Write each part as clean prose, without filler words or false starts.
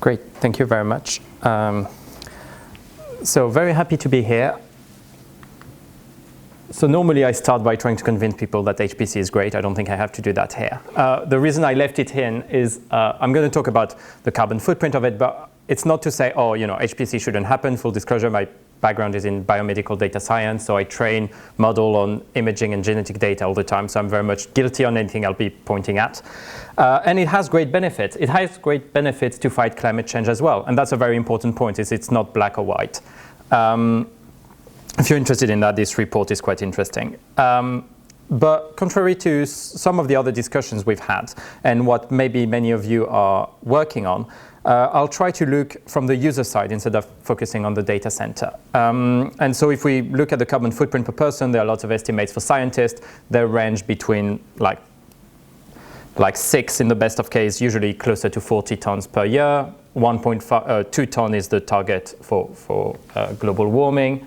Great, thank you very much. So very happy to be here. So normally I start by trying to convince people that HPC is great. I don't think I have to do that here. The reason I left it in is I'm going to talk about the carbon footprint of it, but it's not to say, oh, HPC shouldn't happen. Full disclosure, my background is in biomedical data science, so I train, model on imaging and genetic data all the time, so I'm very much guilty on anything I'll be pointing at. And it has great benefits. It has great benefits to fight climate change as well, and that's a very important point, is it's not black or white. If you're interested in that, this report is quite interesting. But contrary to some of the other discussions we've had, and what maybe many of you are working on, I'll try to look from the user side instead of focusing on the data center. And so if we look at the carbon footprint per person, there are lots of estimates for scientists. They range between like 6 in the best of case, usually closer to 40 tons per year. 2 ton is the target for global warming.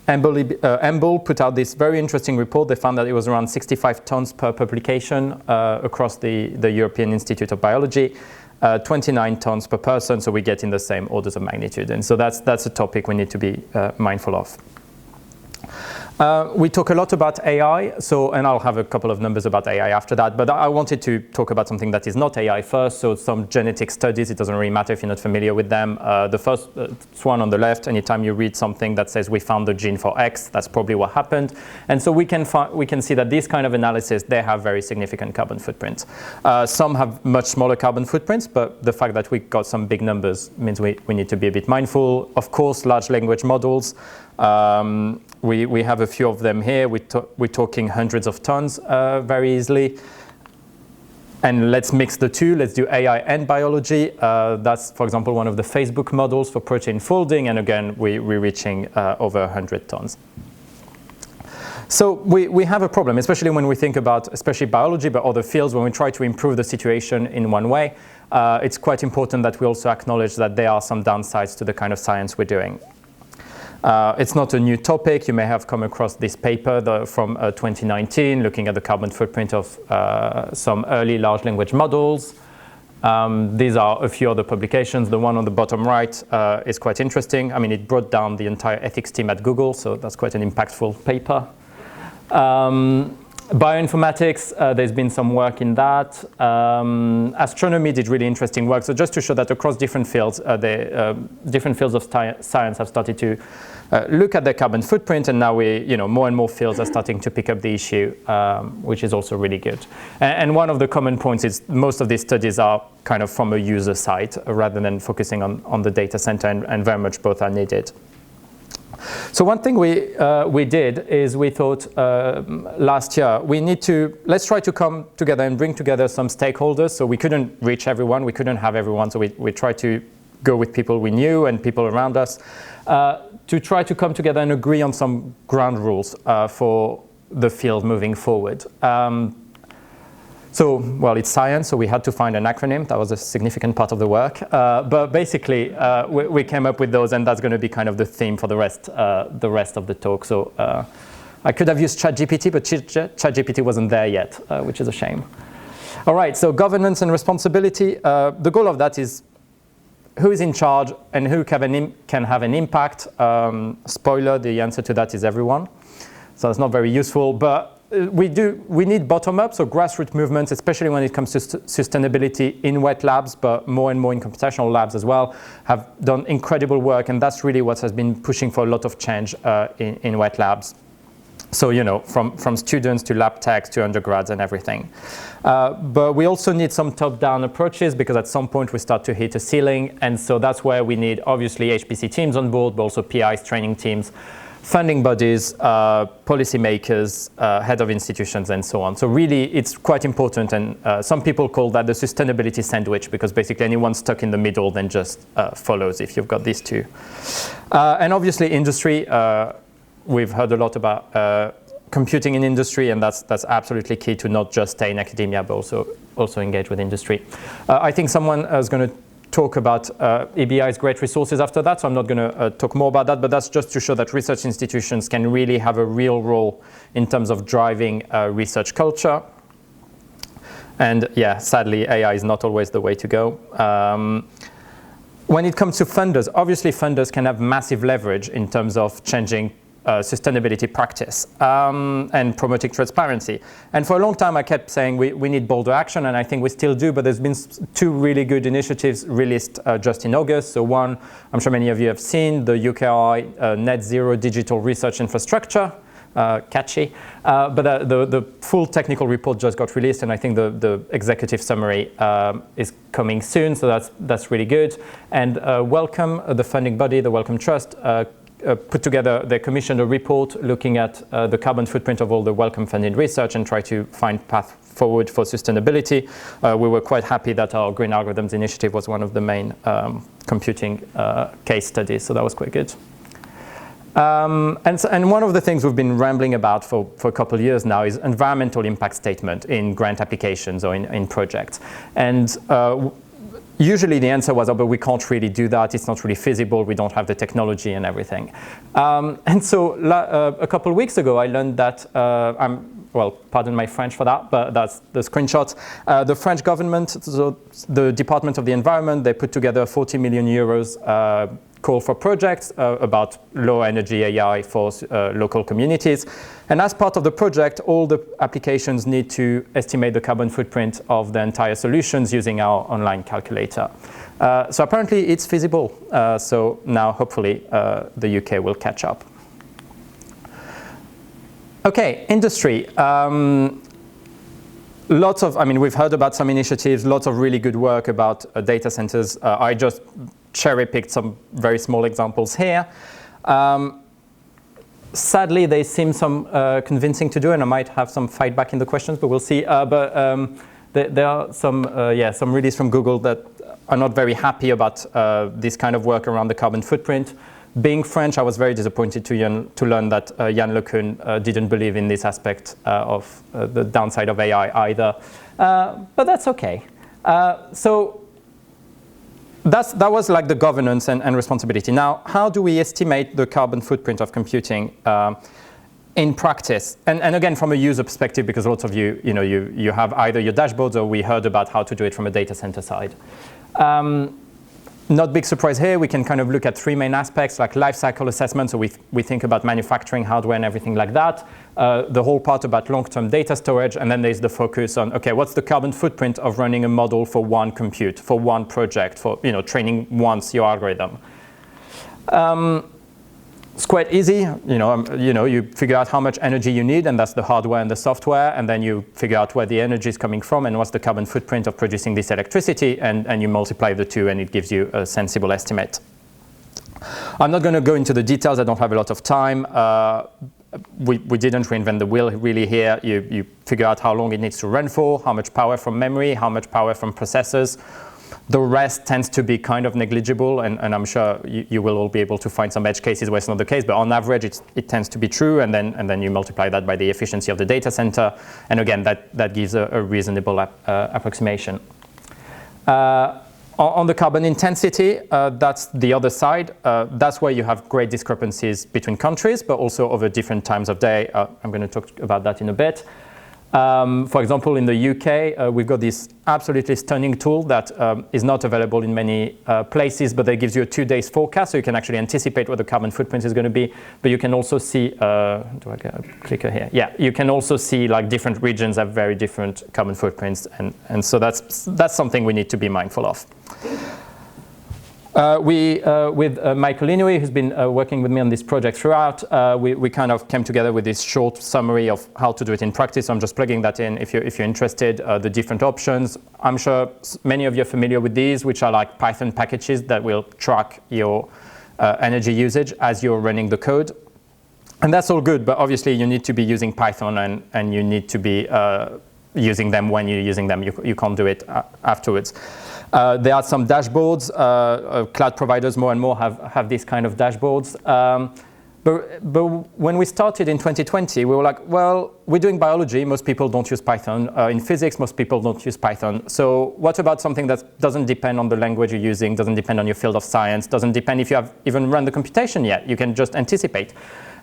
Embol put out this very interesting report. They found that it was around 65 tons per publication across the European Institute of Biology, 29 tons per person, so we get in the same orders of magnitude. And so that's a topic we need to be mindful of. We talk a lot about AI, and I'll have a couple of numbers about AI after that, but I wanted to talk about something that is not AI first, so some genetic studies. It doesn't really matter if you're not familiar with them. The first one on the left, anytime you read something that says we found the gene for X, that's probably what happened. And so we can see that these kind of analysis, they have very significant carbon footprints. Some have much smaller carbon footprints, but the fact that we got some big numbers means we need to be a bit mindful. Of course, large language models. We have a few of them here. We're talking hundreds of tons very easily. And let's mix the two. Let's do AI and biology. That's, for example, one of the Facebook models for protein folding. And again, we're reaching over 100 tons. So we have a problem, especially when we think about, especially biology, but other fields, when we try to improve the situation in one way. It's quite important that we also acknowledge that there are some downsides to the kind of science we're doing. It's not a new topic. You may have come across this paper from 2019 looking at the carbon footprint of some early large language models. These are a few other publications. The one on the bottom right is quite interesting. I mean, it brought down the entire ethics team at Google, so that's quite an impactful paper. Bioinformatics, there's been some work in that. Astronomy did really interesting work. So just to show that across different fields, different fields of science have started to look at their carbon footprint, and now more and more fields are starting to pick up the issue, which is also really good. And one of the common points is most of these studies are kind of from a user side rather than focusing on the data center, and very much both are needed. So one thing we did is we thought last year let's try to come together and bring together some stakeholders. So we couldn't reach everyone, we couldn't have everyone, so we tried to go with people we knew and people around us to try to come together and agree on some ground rules for the field moving forward. Well, it's science, so we had to find an acronym. That was a significant part of the work. But basically, we came up with those, and that's going to be kind of the theme for the rest of the talk. So I could have used ChatGPT, but ChatGPT wasn't there yet, which is a shame. All right, so governance and responsibility. The goal of that is who is in charge and who can have an impact. Spoiler, the answer to that is everyone. So it's not very useful, but we need bottom-up, so grassroots movements, especially when it comes to sustainability in wet labs, but more and more in computational labs as well, have done incredible work, and that's really what has been pushing for a lot of change in wet labs. So, from students to lab techs to undergrads and everything. But we also need some top-down approaches, because at some point we start to hit a ceiling, and so that's where we need, obviously, HPC teams on board, but also PIs, training teams, funding bodies, policymakers, head of institutions, and so on. So really, it's quite important, and some people call that the sustainability sandwich, because basically anyone stuck in the middle then just follows if you've got these two. And obviously industry, we've heard a lot about computing in industry, and that's absolutely key to not just stay in academia, but also engage with industry. I think someone is going to talk about EBI's great resources after that, so I'm not going to talk more about that, but that's just to show that research institutions can really have a real role in terms of driving research culture. And yeah, sadly, AI is not always the way to go. When it comes to funders, obviously funders can have massive leverage in terms of changing sustainability practice and promoting transparency. And for a long time, I kept saying we need bolder action, and I think we still do, but there's been two really good initiatives released just in August. So one, I'm sure many of you have seen, the UKI Net Zero Digital Research Infrastructure, catchy, but the full technical report just got released, and I think the executive summary is coming soon, so that's really good. And Wellcome, the funding body, the Wellcome Trust, put together, they commissioned a report looking at the carbon footprint of all the Wellcome funded research and try to find path forward for sustainability. We were quite happy that our Green Algorithms initiative was one of the main computing case studies, so that was quite good. And one of the things we've been rambling about for a couple of years now is environmental impact statement in grant applications or in projects. And usually the answer was, oh, but we can't really do that. It's not really feasible. We don't have the technology and everything. And so a couple of weeks ago, I learned that, well, pardon my French for that, but that's the screenshot. The French government, so the Department of the Environment, they put together 40 million euros call for projects about low energy AI for local communities. And as part of the project, all the applications need to estimate the carbon footprint of the entire solutions using our online calculator. So apparently it's feasible. So now hopefully the UK will catch up. Okay, industry. Lots of, I mean, we've heard about some initiatives, lots of really good work about data centers. I just cherry-picked some very small examples here. Sadly, they seem some convincing to do, and I might have some fight back in the questions, but we'll see. There are some release from Google that are not very happy about this kind of work around the carbon footprint. Being French, I was very disappointed to learn that Yann LeCun didn't believe in this aspect of the downside of AI either. But that's okay. So that was like the governance and responsibility. Now, how do we estimate the carbon footprint of computing in practice? And again, from a user perspective, because lots of you have either your dashboards or we heard about how to do it from a data center side. Not big surprise here. We can kind of look at three main aspects, like life cycle assessment. So we think about manufacturing, hardware, and everything like that. The whole part about long-term data storage. And then there's the focus on, OK, what's the carbon footprint of running a model for one compute, for one project, for training once your algorithm. It's quite easy. You figure out how much energy you need, and that's the hardware and the software. And then you figure out where the energy is coming from and what's the carbon footprint of producing this electricity. And you multiply the two, and it gives you a sensible estimate. I'm not going to go into the details. I don't have a lot of time. We didn't reinvent the wheel really here. You figure out how long it needs to run for, how much power from memory, how much power from processors. The rest tends to be kind of negligible, and I'm sure you will all be able to find some edge cases where it's not the case, but on average it tends to be true, and then you multiply that by the efficiency of the data center, and again that gives a reasonable approximation. On the carbon intensity, that's the other side. That's where you have great discrepancies between countries, but also over different times of day. I'm going to talk about that in a bit. For example, in the UK, we've got this absolutely stunning tool that is not available in many places, but that gives you a 2 days forecast, so you can actually anticipate what the carbon footprint is going to be. But you can also see, do I get a clicker here? Yeah, you can also see like different regions have very different carbon footprints, and so that's something we need to be mindful of. With Michael Inouye, who's been working with me on this project throughout, we kind of came together with this short summary of how to do it in practice. So I'm just plugging that in if you're interested, the different options. I'm sure many of you are familiar with these, which are like Python packages that will track your energy usage as you're running the code. And that's all good, but obviously you need to be using Python and you need to be using them when you're using them. You can't do it afterwards. There are some dashboards. Cloud providers more and more have these kind of dashboards. But when we started in 2020, we were like, well, we're doing biology. Most people don't use Python. In physics, most people don't use Python. So what about something that doesn't depend on the language you're using, doesn't depend on your field of science, doesn't depend if you have even run the computation yet? You can just anticipate.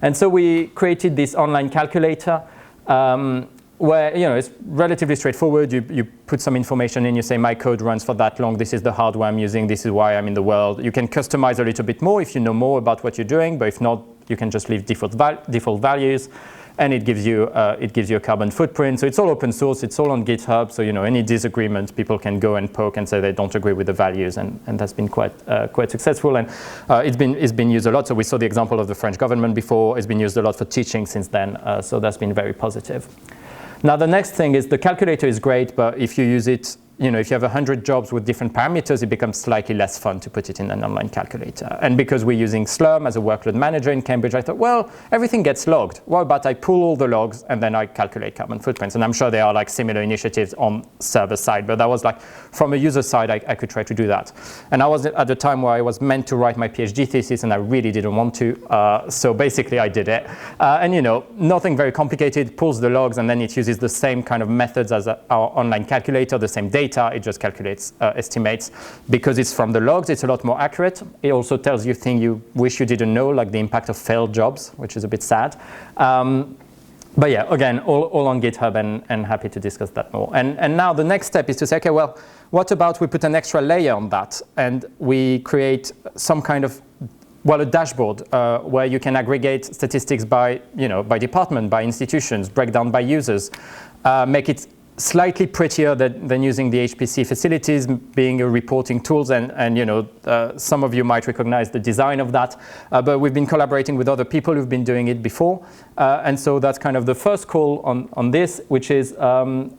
And so we created this online calculator. where it's relatively straightforward. You put some information in, you say my code runs for that long, this is the hardware I'm using, this is why I'm in the world. You can customize a little bit more if you know more about what you're doing, but if not, you can just leave default values, and it gives you a carbon footprint. So it's all open source, it's all on GitHub, so any disagreement, people can go and poke and say they don't agree with the values, and that's been quite successful, and it's been used a lot. So we saw the example of the French government before. It's been used a lot for teaching since then, so that's been very positive. Now the next thing is the calculator is great, but if you use it, if you have 100 jobs with different parameters, it becomes slightly less fun to put it in an online calculator. And because we're using Slurm as a workload manager in Cambridge, I thought, well, everything gets logged. What about I pull all the logs and then I calculate carbon footprints? And I'm sure there are like similar initiatives on server side, but that was like, from a user side, I could try to do that. And I was at the time where I was meant to write my PhD thesis, and I really didn't want to. So basically I did it. And nothing very complicated, pulls the logs, and then it uses the same kind of methods as our online calculator, the same data. It just calculates, estimates. Because it's from the logs, it's a lot more accurate. It also tells you things you wish you didn't know, like the impact of failed jobs, which is a bit sad. But yeah, again, all on GitHub, and happy to discuss that more. And now the next step is to say, okay, well, what about we put an extra layer on that, and we create some kind of, well, a dashboard where you can aggregate statistics by department, by institutions, breakdown by users, make it slightly prettier than using the HPC facilities, being a reporting tools, and some of you might recognize the design of that, but we've been collaborating with other people who've been doing it before, and so that's kind of the first call on this, which is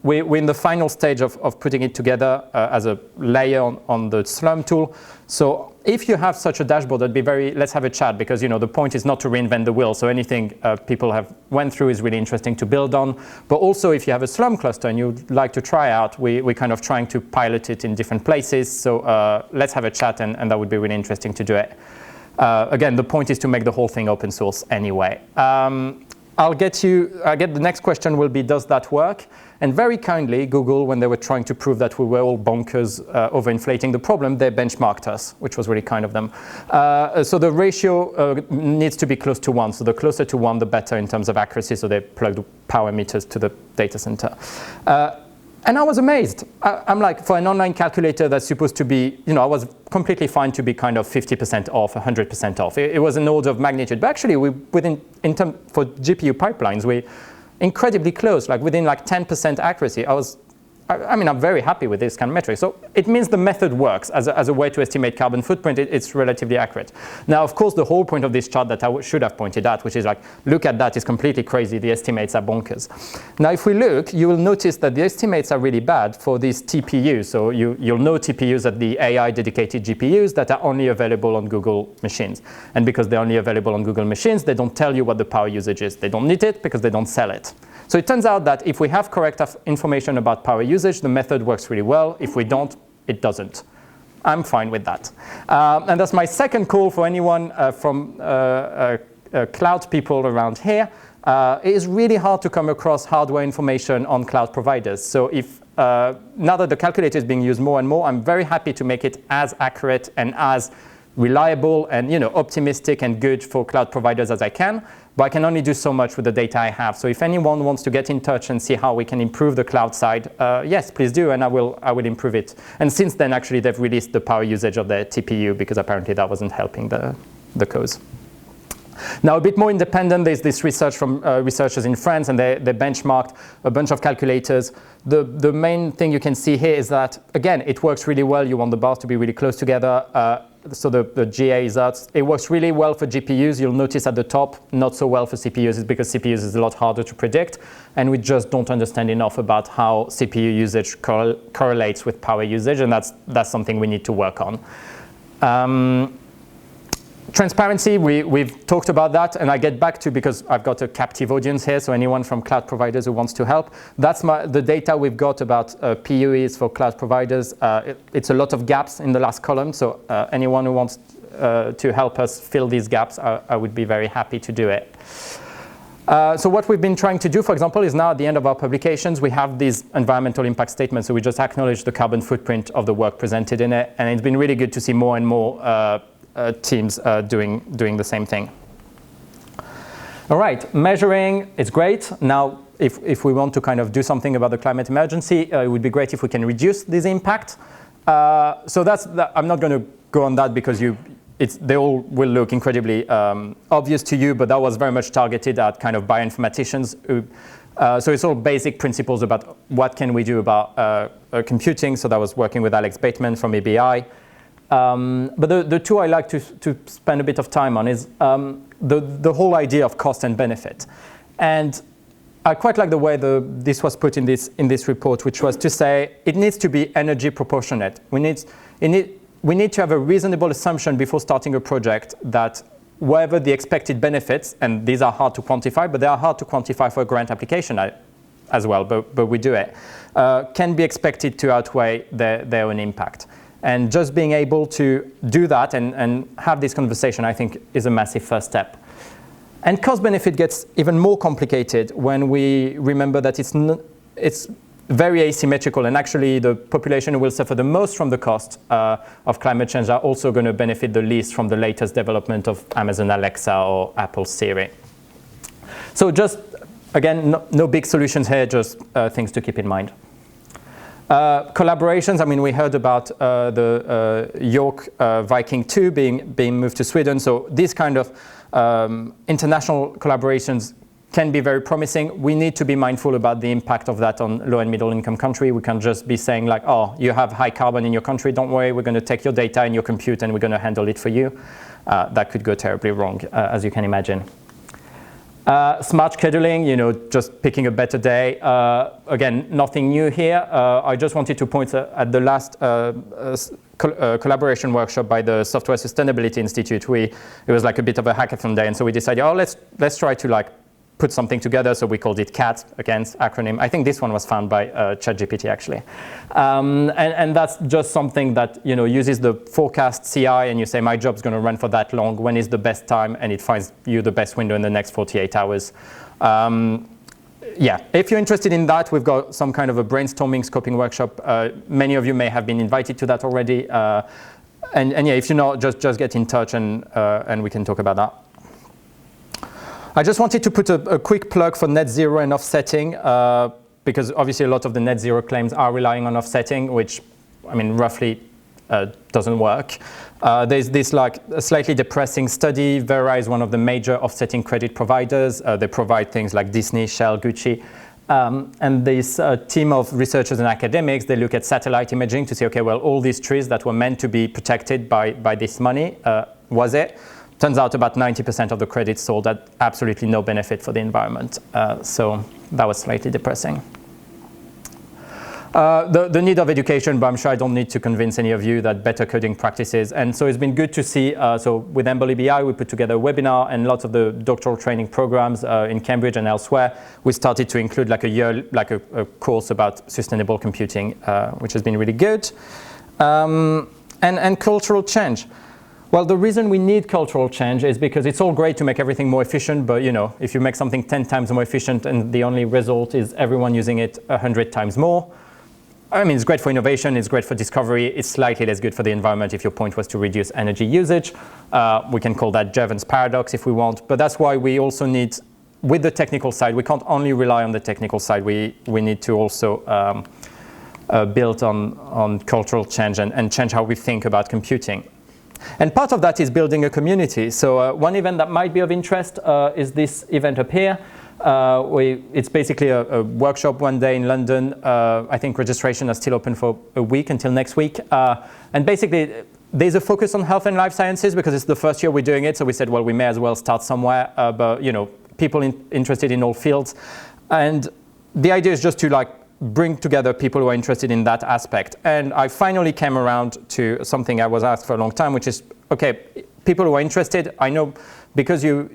we're in the final stage of putting it together as a layer on the Slurm tool. So if you have such a dashboard, let's have a chat, because the point is not to reinvent the wheel. So anything people have went through is really interesting to build on. But also if you have a Slurm cluster and you'd like to try out, we're kind of trying to pilot it in different places. So let's have a chat, and that would be really interesting to do it. Again, the point is to make the whole thing open source anyway. I'll get the next question will be, does that work? And very kindly, Google, when they were trying to prove that we were all bonkers overinflating the problem, they benchmarked us, which was really kind of them. So the ratio needs to be close to 1. So the closer to 1, the better in terms of accuracy. So they plugged power meters to the data center. And I was amazed. I'm like, for an online calculator that's supposed to be, I was completely fine to be kind of 50% off, 100% off. It was an order of magnitude. But actually, for GPU pipelines, we're incredibly close, like within like 10% accuracy. I'm very happy with this kind of metric. So it means the method works as a way to estimate carbon footprint. It's relatively accurate. Now, of course, the whole point of this chart that I should have pointed at, which is like, look at that, is completely crazy. The estimates are bonkers. Now, if we look, you will notice that the estimates are really bad for these TPUs. So you'll know TPUs are the AI dedicated GPUs that are only available on Google machines. And because they're only available on Google machines, they don't tell you what the power usage is. They don't need it because they don't sell it. So it turns out that if we have correct information about power usage, the method works really well. If we don't, it doesn't. I'm fine with that. And that's my second call for anyone from cloud people around here. It is really hard to come across hardware information on cloud providers. So if now that the calculator is being used more and more, I'm very happy to make it as accurate and as reliable and optimistic and good for cloud providers as I can, but I can only do so much with the data I have. So if anyone wants to get in touch and see how we can improve the cloud side, yes, please do, and I will improve it. And since then, actually, they've released the power usage of their TPU because apparently that wasn't helping the cause. Now, a bit more independent, there's this research from researchers in France, and they benchmarked a bunch of calculators. The main thing you can see here is that, again, it works really well. You want the bars to be really close together. So the GA is that. It works really well for GPUs. You'll notice at the top, not so well for CPUs. It's because CPUs is a lot harder to predict, and we just don't understand enough about how CPU usage correlates with power usage, and that's something we need to work on. Transparency, we've talked about that, and I get back to, because I've got a captive audience here, so anyone from cloud providers who wants to help. That's the data we've got about PUEs for cloud providers. It's a lot of gaps in the last column, so anyone who wants to help us fill these gaps, I would be very happy to do it. So what we've been trying to do, for example, is now at the end of our publications, we have these environmental impact statements, so we just acknowledge the carbon footprint of the work presented in it, and it's been really good to see more and more teams doing the same thing. All right, measuring is great. Now, if we want to kind of do something about the climate emergency, it would be great if we can reduce this impact. So I'm not going to go on that because they all will look incredibly obvious to you, but that was very much targeted at kind of bioinformaticians. So it's all basic principles about what can we do about computing. So that was working with Alex Bateman from ABI. But the two I like to spend a bit of time on is the whole idea of cost and benefit. And I quite like the way this was put in this report, which was to say it needs to be energy proportionate. We need to have a reasonable assumption before starting a project that whatever the expected benefits, and these are hard to quantify, but they are hard to quantify for a grant application as well, but we do it, can be expected to outweigh their own impact. And just being able to do that and have this conversation, I think, is a massive first step. And cost benefit gets even more complicated when we remember that it's very asymmetrical, and actually the population who will suffer the most from the cost of climate change are also going to benefit the least from the latest development of Amazon Alexa or Apple Siri. So just, again, no big solutions here, just things to keep in mind. Collaborations, I mean, we heard about the York Viking 2 being moved to Sweden. So these kind of international collaborations can be very promising. We need to be mindful about the impact of that on low and middle income country. We can't just be saying like, oh, you have high carbon in your country, don't worry, we're going to take your data and your compute and we're going to handle it for you. That could go terribly wrong, as you can imagine. Smart scheduling, just picking a better day. Again, nothing new here. I just wanted to point at the last collaboration workshop by the Software Sustainability Institute. It was like a bit of a hackathon day, and so we decided, oh, let's try to put something together. So we called it CAT, again, acronym. I think this one was found by ChatGPT actually, and that's just something that uses the forecast CI, and you say my job's going to run for that long. When is the best time? And it finds you the best window in the next 48 hours. Yeah, if you're interested in that, we've got some kind of a brainstorming scoping workshop. Many of you may have been invited to that already. And yeah, if you're not, just get in touch and we can talk about that. I just wanted to put a quick plug for net zero and offsetting, because obviously a lot of the net zero claims are relying on offsetting, which, I mean, roughly doesn't work. There's this a slightly depressing study. Vera is one of the major offsetting credit providers. They provide things like Disney, Shell, Gucci. And this team of researchers and academics, they look at satellite imaging to say, okay, well, all these trees that were meant to be protected by this money, was it? Turns out about 90% of the credits sold at absolutely no benefit for the environment. So that was slightly depressing. The need of education, but I'm sure I don't need to convince any of you that better coding practices. And so it's been good to see, so with Emble EBI, we put together a webinar, and lots of the doctoral training programs in Cambridge and elsewhere, we started to include like a course about sustainable computing, which has been really good. And cultural change. Well, the reason we need cultural change is because it's all great to make everything more efficient, but if you make something 10 times more efficient and the only result is everyone using it 100 times more, I mean, it's great for innovation, it's great for discovery, it's slightly less good for the environment if your point was to reduce energy usage. We can call that Jevons paradox if we want, but that's why we also need, with the technical side, we can't only rely on the technical side, we need to also build on cultural change and change how we think about computing. And part of that is building a community. So one event that might be of interest is this event up here. It's basically a workshop one day in London. I think registration is still open for a week until next week. And basically, there's a focus on health and life sciences because it's the first year we're doing it. So we said, well, we may as well start somewhere. But people interested in all fields. And the idea is just to bring together people who are interested in that aspect. And I finally came around to something I was asked for a long time, which is, okay, people who are interested, I know because you're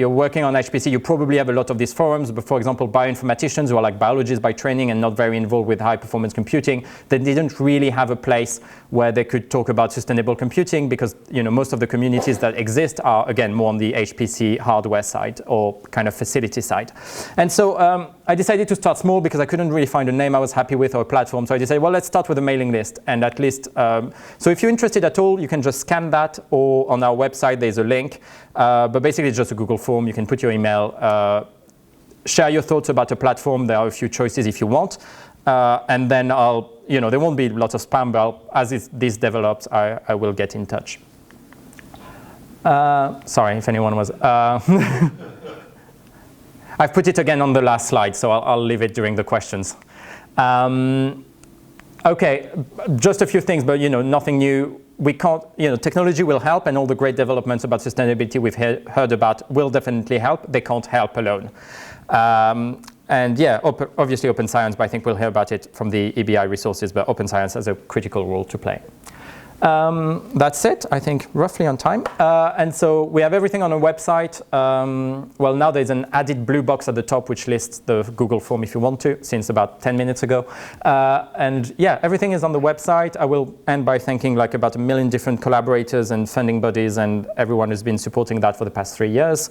working on HPC, you probably have a lot of these forums, but for example, bioinformaticians who are like biologists by training and not very involved with high performance computing, they didn't really have a place where they could talk about sustainable computing because most of the communities that exist are, again, more on the HPC hardware side or kind of facility side. And so I decided to start small because I couldn't really find a name I was happy with or a platform. So I decided, well, let's start with a mailing list. And at least, so if you're interested at all, you can just scan that, or on our website, there's a link. But basically, it's just a Google form. You can put your email. share your thoughts about a platform. There are a few choices if you want. And then there won't be lots of spam, but as this develops, I will get in touch. Sorry if anyone was. I've put it again on the last slide, so I'll leave it during the questions. Okay, just a few things, but nothing new. We can't, technology will help, and all the great developments about sustainability we've heard about will definitely help. They can't help alone. And yeah, obviously open science, but I think we'll hear about it from the EBI resources, but open science has a critical role to play. That's it, I think, roughly on time. And so we have everything on our website. Well, now there's an added blue box at the top which lists the Google form if you want to, since about 10 minutes ago. And yeah, everything is on the website. I will end by thanking about 1 million different collaborators and funding bodies and everyone who's been supporting that for the past 3 years.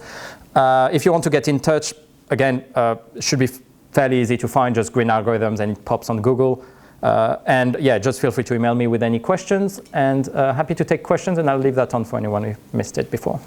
If you want to get in touch, again, it should be fairly easy to find, just green algorithms, and it pops on Google. And yeah, just feel free to email me with any questions, and happy to take questions, and I'll leave that on for anyone who missed it before.